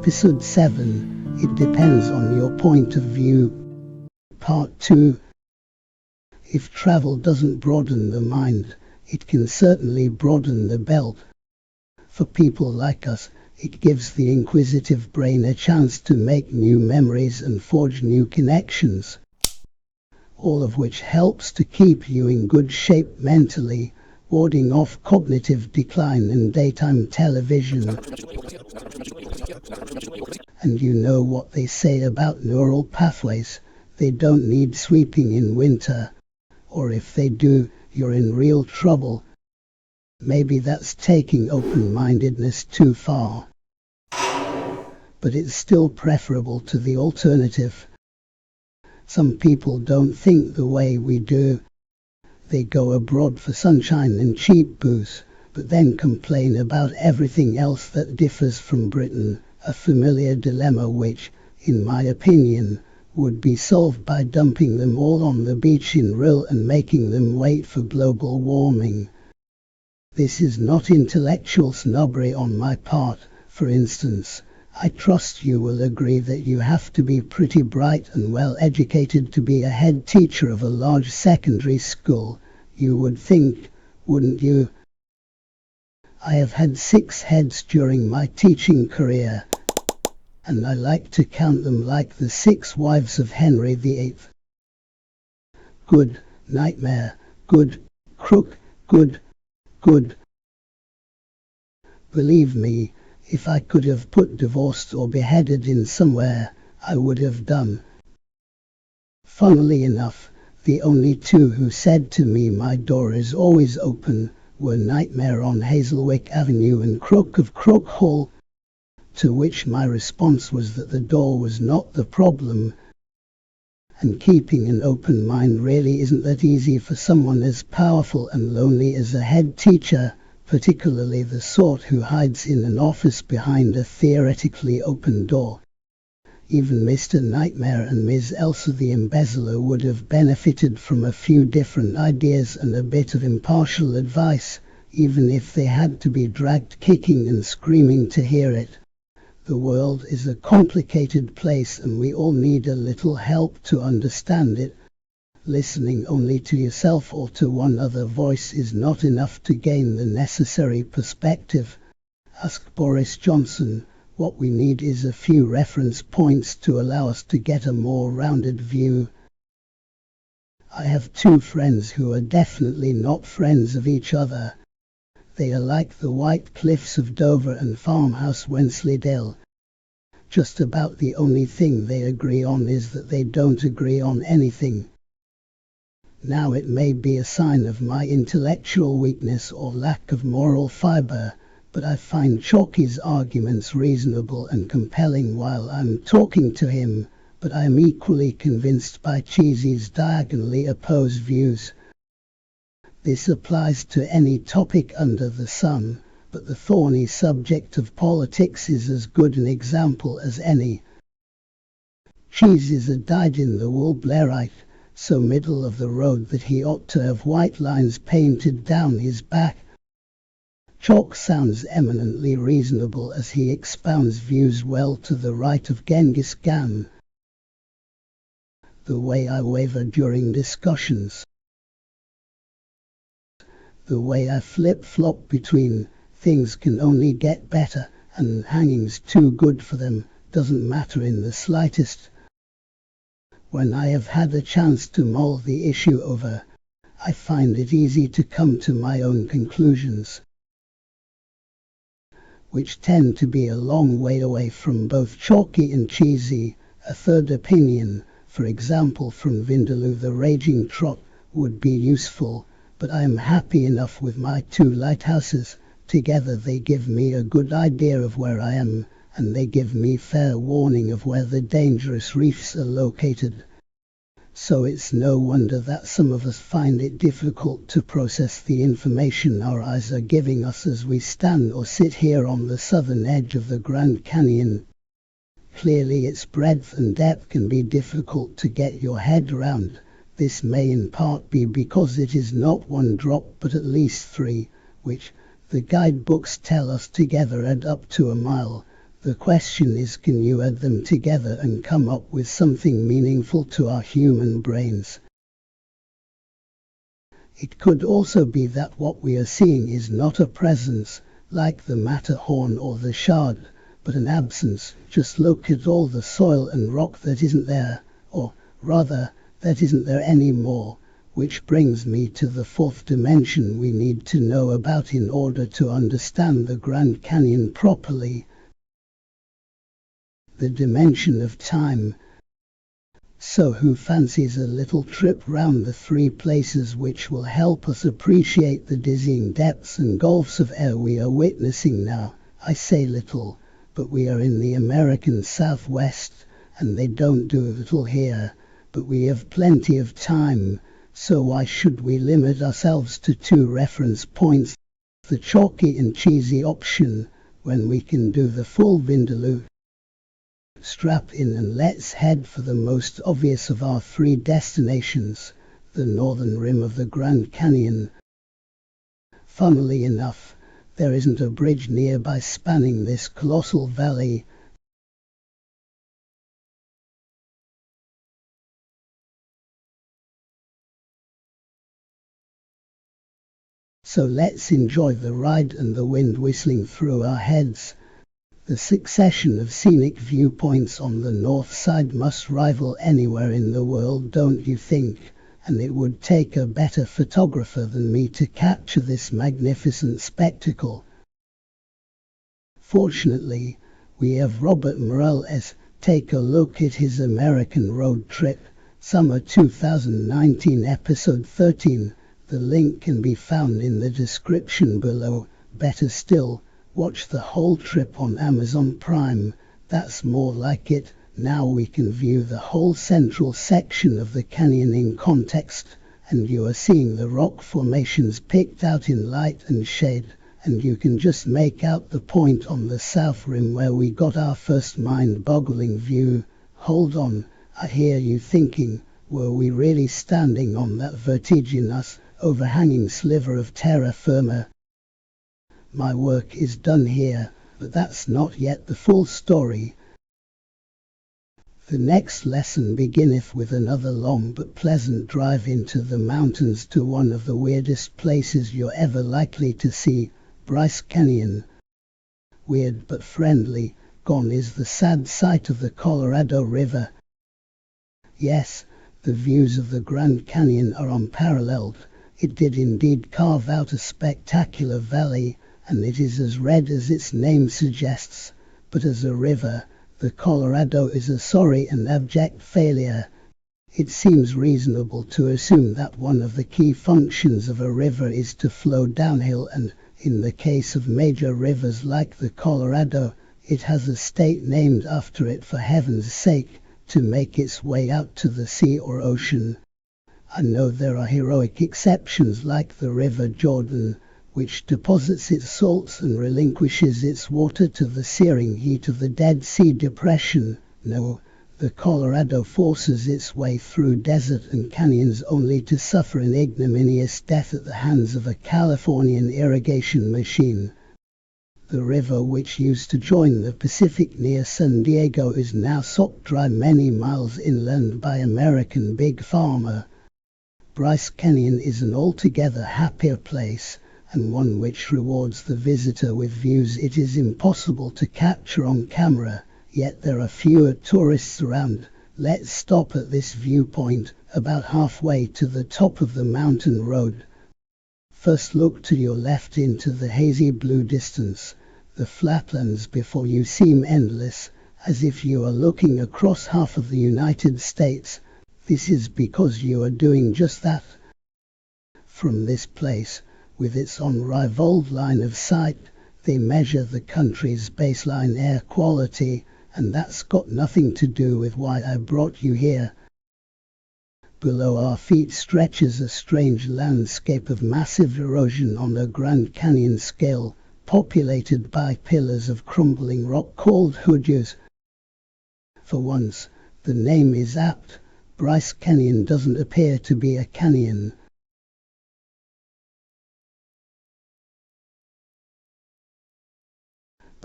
Episode 7, It Depends on Your Point of View. Part 2. If travel doesn't broaden the mind, it can certainly broaden the belt. For people like us, it gives the inquisitive brain a chance to make new memories and forge new connections. All of which helps to keep you in good shape mentally, warding off cognitive decline in daytime television. And you know what they say about neural pathways, they don't need sweeping in winter. Or if they do, you're in real trouble. Maybe that's taking open-mindedness too far. But it's still preferable to the alternative. Some people don't think the way we do. They go abroad for sunshine and cheap booze, but then complain about everything else that differs from Britain, a familiar dilemma which, in my opinion, would be solved by dumping them all on the beach in Rhyl and making them wait for global warming. This is not intellectual snobbery on my part. For instance, I trust you will agree that you have to be pretty bright and well educated to be a head teacher of a large secondary school. You would think, wouldn't you? I have had 6 heads during my teaching career, and I like to count them like the 6 wives of Henry VIII. Good, nightmare, good, crook, good, good. Believe me, if I could have put divorced or beheaded in somewhere, I would have done. Funnily enough, the only 2 who said to me my door is always open were Nightmare on Hazelwick Avenue and Crook of Crook Hall, to which my response was that the door was not the problem. And keeping an open mind really isn't that easy for someone as powerful and lonely as a head teacher, particularly the sort who hides in an office behind a theoretically open door. Even Mr. Nightmare and Ms. Elsa the Embezzler would have benefited from a few different ideas and a bit of impartial advice, even if they had to be dragged kicking and screaming to hear it. The world is a complicated place and we all need a little help to understand it. Listening only to yourself or to one other voice is not enough to gain the necessary perspective. Ask Boris Johnson. What we need is a few reference points to allow us to get a more rounded view. I have 2 friends who are definitely not friends of each other. They are like the White Cliffs of Dover and Farmhouse Wensleydale. Just about the only thing they agree on is that they don't agree on anything. Now it may be a sign of my intellectual weakness or lack of moral fibre, but I find Chalky's arguments reasonable and compelling while I'm talking to him, but I am equally convinced by Cheesy's diagonally opposed views. This applies to any topic under the sun, but the thorny subject of politics is as good an example as any. Cheese is a dyed-in-the-wool Blairite, so middle of the road that he ought to have white lines painted down his back. Chalk sounds eminently reasonable as he expounds views well to the right of Genghis Khan. The way I waver during discussions. The way I flip-flop between things can only get better and hanging's too good for them doesn't matter in the slightest. When I have had a chance to mull the issue over, I find it easy to come to my own conclusions, which tend to be a long way away from both Chalky and Cheesy. A third opinion, for example from Vindaloo the Raging Trot, would be useful, but I am happy enough with my 2 lighthouses. Together they give me a good idea of where I am, and they give me fair warning of where the dangerous reefs are located. So it's no wonder that some of us find it difficult to process the information our eyes are giving us as we stand or sit here on the southern edge of the Grand Canyon. Clearly its breadth and depth can be difficult to get your head around. This may in part be because it is not 1 drop but at least 3, which, the guidebooks tell us together add up to a mile. The question is, can you add them together and come up with something meaningful to our human brains? It could also be that what we are seeing is not a presence, like the Matterhorn or the Shard, but an absence. Just look at all the soil and rock that isn't there, or rather, that isn't there anymore. Which brings me to the fourth dimension we need to know about in order to understand the Grand Canyon properly. The dimension of time. So who fancies a little trip round the three places which will help us appreciate the dizzying depths and gulfs of air we are witnessing now? I say little, but we are in the American Southwest, and they don't do little here, but we have plenty of time, so why should we limit ourselves to 2 reference points, the chalky and cheesy option, when we can do the full vindaloo? Strap in and let's head for the most obvious of our 3 destinations, the northern rim of the Grand Canyon. Funnily enough, there isn't a bridge nearby spanning this colossal valley. So let's enjoy the ride and the wind whistling through our heads. The succession of scenic viewpoints on the north side must rival anywhere in the world, don't you think? And it would take a better photographer than me to capture this magnificent spectacle. Fortunately, we have Robert Morales. Take a look at his American road trip, summer 2019, episode 13. The link can be found in the description below. Better still, watch the whole trip on Amazon Prime. That's more like it. Now we can view the whole central section of the canyon in context, and you are seeing the rock formations picked out in light and shade, and you can just make out the point on the south rim where we got our first mind-boggling view. Hold on, I hear you thinking, were we really standing on that vertiginous, overhanging sliver of terra firma? My work is done here, but that's not yet the full story. The next lesson beginneth with another long but pleasant drive into the mountains to one of the weirdest places you're ever likely to see, Bryce Canyon. Weird but friendly, gone is the sad sight of the Colorado River. Yes, the views of the Grand Canyon are unparalleled. It did indeed carve out a spectacular valley, and it is as red as its name suggests, but as a river, the Colorado is a sorry and abject failure. It seems reasonable to assume that one of the key functions of a river is to flow downhill, and, in the case of major rivers like the Colorado, it has a state named after it for heaven's sake, to make its way out to the sea or ocean. I know there are heroic exceptions like the River Jordan, which deposits its salts and relinquishes its water to the searing heat of the Dead Sea Depression. No, the Colorado forces its way through desert and canyons only to suffer an ignominious death at the hands of a Californian irrigation machine. The river, which used to join the Pacific near San Diego, is now socked dry many miles inland by American Big Pharma. Bryce Canyon is an altogether happier place, and one which rewards the visitor with views it is impossible to capture on camera, yet there are fewer tourists around. Let's stop at this viewpoint, about halfway to the top of the mountain road. First look to your left into the hazy blue distance. The flatlands before you seem endless, as if you are looking across half of the United States. This is because you are doing just that. From this place, with its unrivaled line of sight, they measure the country's baseline air quality, and that's got nothing to do with why I brought you here. Below our feet stretches a strange landscape of massive erosion on a Grand Canyon scale, populated by pillars of crumbling rock called hoodoos. For once, the name is apt. Bryce Canyon doesn't appear to be a canyon,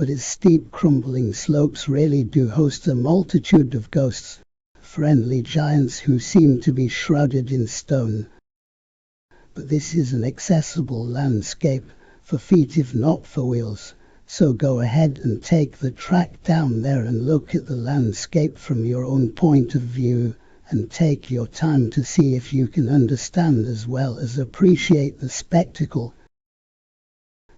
but its steep crumbling slopes really do host a multitude of ghosts, friendly giants who seem to be shrouded in stone. But this is an accessible landscape, for feet if not for wheels, so go ahead and take the track down there and look at the landscape from your own point of view, and take your time to see if you can understand as well as appreciate the spectacle.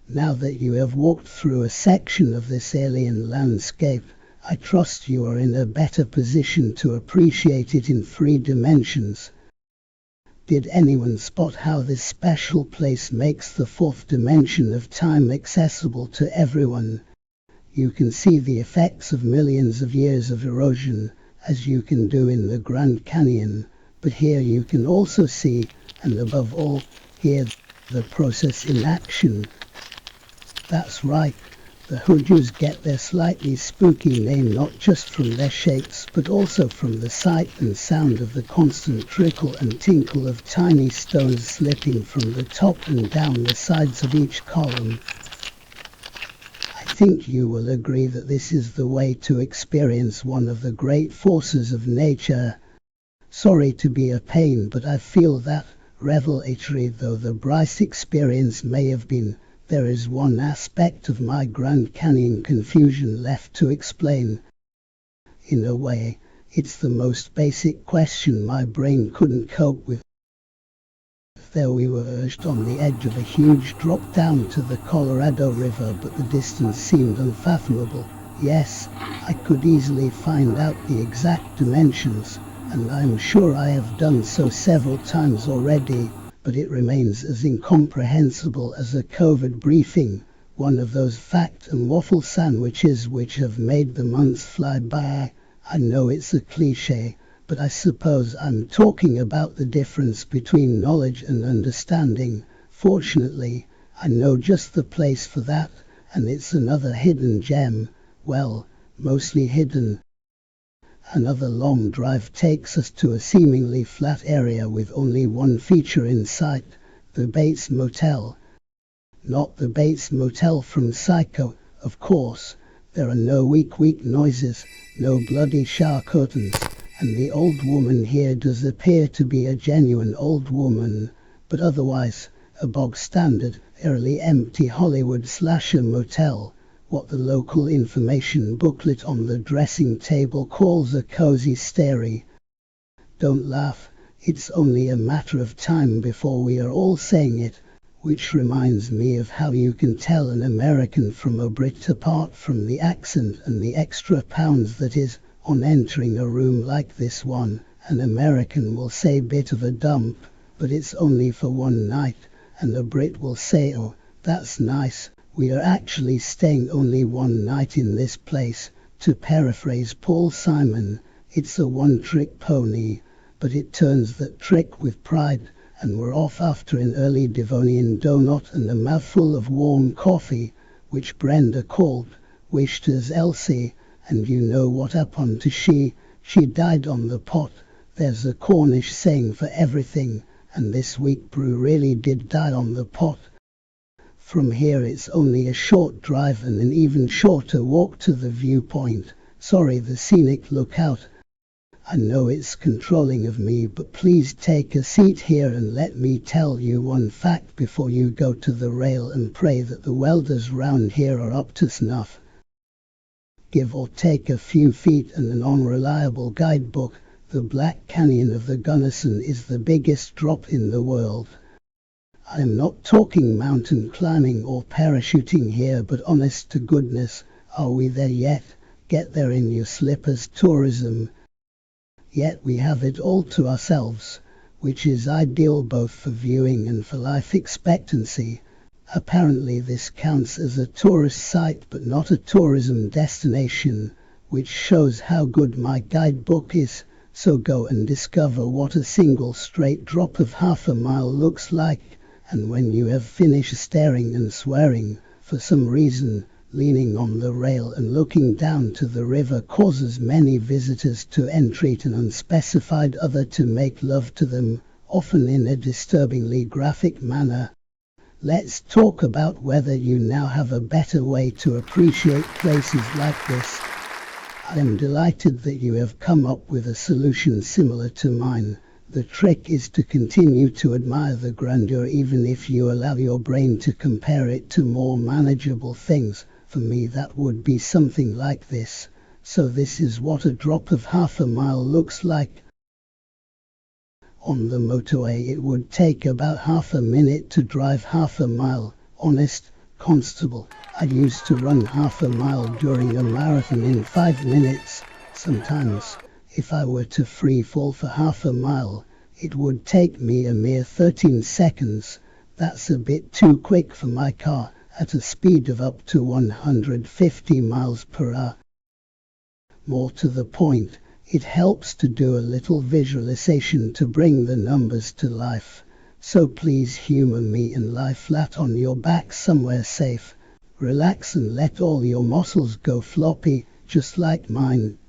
Now that you have walked through a section of this alien landscape, I trust you are in a better position to appreciate it in 3 dimensions. Did anyone spot how this special place makes the 4th dimension of time accessible to everyone? You can see the effects of millions of years of erosion, as you can do in the Grand Canyon, but here you can also see, and above all, hear the process in action. That's right, the hoodoos get their slightly spooky name not just from their shapes but also from the sight and sound of the constant trickle and tinkle of tiny stones slipping from the top and down the sides of each column. I think you will agree that this is the way to experience one of the great forces of nature. Sorry to be a pain, but I feel that, revelatory though the Bryce experience may have been, there is one aspect of my Grand Canyon confusion left to explain. In a way, it's the most basic question my brain couldn't cope with. There we were urged on the edge of a huge drop down to the Colorado River, but the distance seemed unfathomable. Yes, I could easily find out the exact dimensions, and I'm sure I have done so several times already, but it remains as incomprehensible as a COVID briefing, one of those fact and waffle sandwiches which have made the months fly by. I know it's a cliché, but I suppose I'm talking about the difference between knowledge and understanding. Fortunately, I know just the place for that, and it's another hidden gem. Well, mostly hidden. Another long drive takes us to a seemingly flat area with only one feature in sight, the Bates Motel. Not the Bates Motel from Psycho, of course. There are no weak noises, no bloody shower curtains, and the old woman here does appear to be a genuine old woman, but otherwise, a bog-standard, eerily empty Hollywood slasher motel. What the local information booklet on the dressing table calls a cozy stairy. Don't laugh, it's only a matter of time before we are all saying it, which reminds me of how you can tell an American from a Brit apart from the accent and the extra pounds that is, on entering a room like this one. An American will say bit of a dump, but it's only for one night, and a Brit will say, oh, that's nice. We are actually staying only one night in this place. To paraphrase Paul Simon, it's a one-trick pony, but it turns that trick with pride, and we're off after an early Devonian donut and a mouthful of warm coffee, which Brenda called, wished as Elsie, and you know what happened to she died on the pot. There's a Cornish saying for everything, and this week brew really did die on the pot. From here it's only a short drive and an even shorter walk to the viewpoint. Sorry, the scenic lookout. I know it's controlling of me, but please take a seat here and let me tell you one fact before you go to the rail, and pray that the welders round here are up to snuff. Give or take a few feet and an unreliable guidebook, the Black Canyon of the Gunnison is the biggest drop in the world. I am not talking mountain climbing or parachuting here, but honest to goodness, are we there yet? Get there in your slippers tourism. Yet we have it all to ourselves, which is ideal both for viewing and for life expectancy. Apparently this counts as a tourist site but not a tourism destination, which shows how good my guidebook is. So go and discover what a single straight drop of half a mile looks like. And when you have finished staring and swearing, for some reason, leaning on the rail and looking down to the river causes many visitors to entreat an unspecified other to make love to them, often in a disturbingly graphic manner. Let's talk about whether you now have a better way to appreciate places like this. I am delighted that you have come up with a solution similar to mine. The trick is to continue to admire the grandeur even if you allow your brain to compare it to more manageable things. For me, that would be something like this. So this is what a drop of half a mile looks like. On the motorway it would take about half a minute to drive half a mile. Honest constable, I used to run half a mile during a marathon in 5 minutes. Sometimes, if I were to free fall for half a mile, it would take me a mere 13 seconds. That's a bit too quick for my car, at a speed of up to 150 miles per hour. More to the point, it helps to do a little visualization to bring the numbers to life. So please humor me and lie flat on your back somewhere safe. Relax and let all your muscles go floppy, just like mine.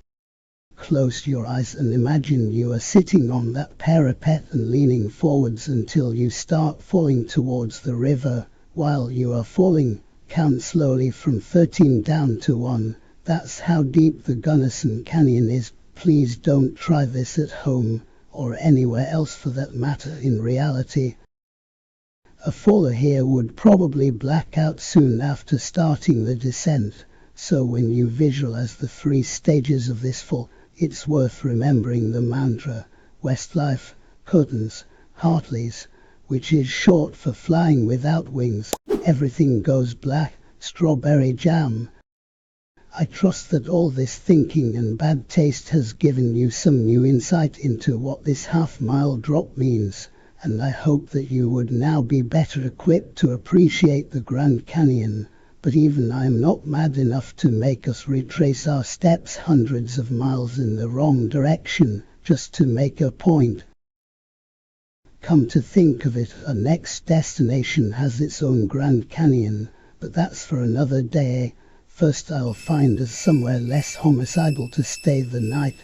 Close your eyes and imagine you are sitting on that parapet and leaning forwards until you start falling towards the river. While you are falling, count slowly from 13 down to 1. That's how deep the Gunnison Canyon is. Please don't try this at home, or anywhere else for that matter in reality. A faller here would probably black out soon after starting the descent, so when you visualize the 3 stages of this fall, it's worth remembering the mantra, Westlife, Cottons, Hartleys, which is short for flying without wings. Everything goes black, strawberry jam. I trust that all this thinking and bad taste has given you some new insight into what this half-mile drop means, and I hope that you would now be better equipped to appreciate the Grand Canyon. But even I am not mad enough to make us retrace our steps hundreds of miles in the wrong direction, just to make a point. Come to think of it, our next destination has its own Grand Canyon, but that's for another day. First I'll find us somewhere less homicidal to stay the night.